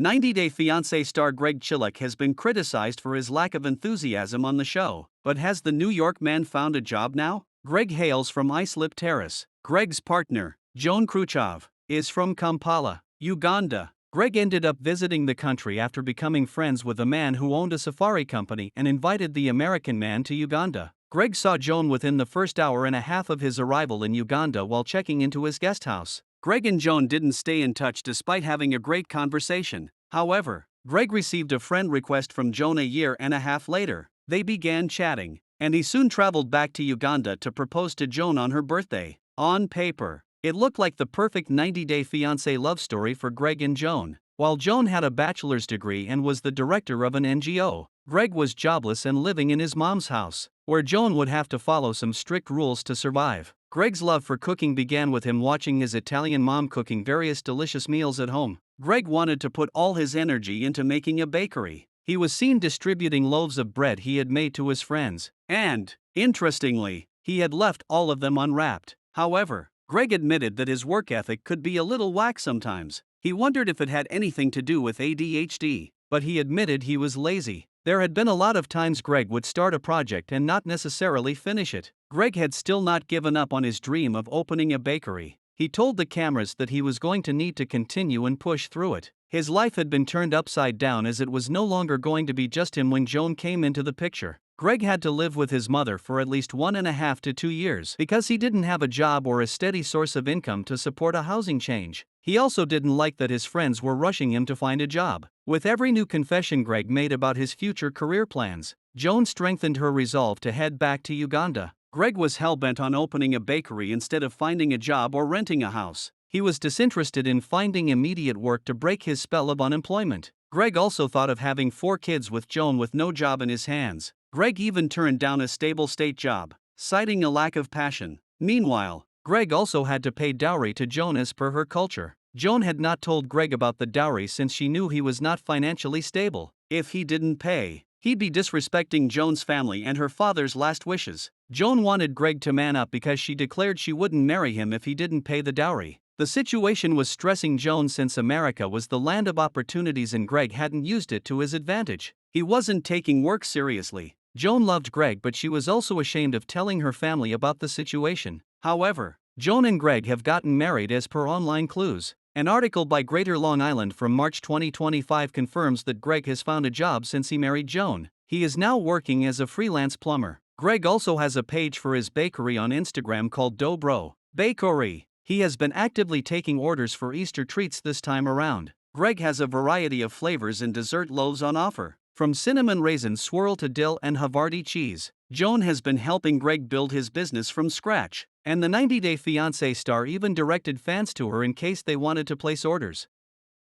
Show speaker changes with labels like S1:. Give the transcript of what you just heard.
S1: 90 Day Fiancé star Greg Chillak has been criticized for his lack of enthusiasm on the show. But has the New York man found a job now? Greg hails from Islip Terrace. Greg's partner, Joan Kruchov, is from Kampala, Uganda. Greg ended up visiting the country after becoming friends with a man who owned a safari company and invited the American man to Uganda. Greg saw Joan within the first hour and a half of his arrival in Uganda while checking into his guest house. Greg and Joan didn't stay in touch despite having a great conversation. However, Greg received a friend request from Joan a year and a half later. They began chatting, and he soon traveled back to Uganda to propose to Joan on her birthday. On paper, it looked like the perfect 90-day fiancé love story for Greg and Joan. While Joan had a bachelor's degree and was the director of an NGO, Greg was jobless and living in his mom's house, where Joan would have to follow some strict rules to survive. Greg's love for cooking began with him watching his Italian mom cooking various delicious meals at home. Greg wanted to put all his energy into making a bakery. He was seen distributing loaves of bread he had made to his friends, and, interestingly, he had left all of them unwrapped. However, Greg admitted that his work ethic could be a little whack sometimes. He wondered if it had anything to do with ADHD, but he admitted he was lazy. There had been a lot of times Greg would start a project and not necessarily finish it. Greg had still not given up on his dream of opening a bakery. He told the cameras that he was going to need to continue and push through it. His life had been turned upside down as it was no longer going to be just him when Joan came into the picture. Greg had to live with his mother for at least 1.5 to 2 years because he didn't have a job or a steady source of income to support a housing change. He also didn't like that his friends were rushing him to find a job. With every new confession Greg made about his future career plans, Joan strengthened her resolve to head back to Uganda. Greg was hell-bent on opening a bakery instead of finding a job or renting a house. He was disinterested in finding immediate work to break his spell of unemployment. Greg also thought of having 4 kids with Joan with no job in his hands. Greg even turned down a stable state job, citing a lack of passion. Meanwhile, Greg also had to pay dowry to Joan as per her culture. Joan had not told Greg about the dowry since she knew he was not financially stable. If he didn't pay, he'd be disrespecting Joan's family and her father's last wishes. Joan wanted Greg to man up because she declared she wouldn't marry him if he didn't pay the dowry. The situation was stressing Joan since America was the land of opportunities and Greg hadn't used it to his advantage. He wasn't taking work seriously. Joan loved Greg, but she was also ashamed of telling her family about the situation. However, Joan and Greg have gotten married as per online clues. An article by Greater Long Island from March 2025 confirms that Greg has found a job since he married Joan. He is now working as a freelance plumber. Greg also has a page for his bakery on Instagram called Dobro Bakery. He has been actively taking orders for Easter treats this time around. Greg has a variety of flavors and dessert loaves on offer, from cinnamon raisin swirl to dill and Havarti cheese. Joan has been helping Greg build his business from scratch, and the 90 Day Fiancé star even directed fans to her in case they wanted to place orders.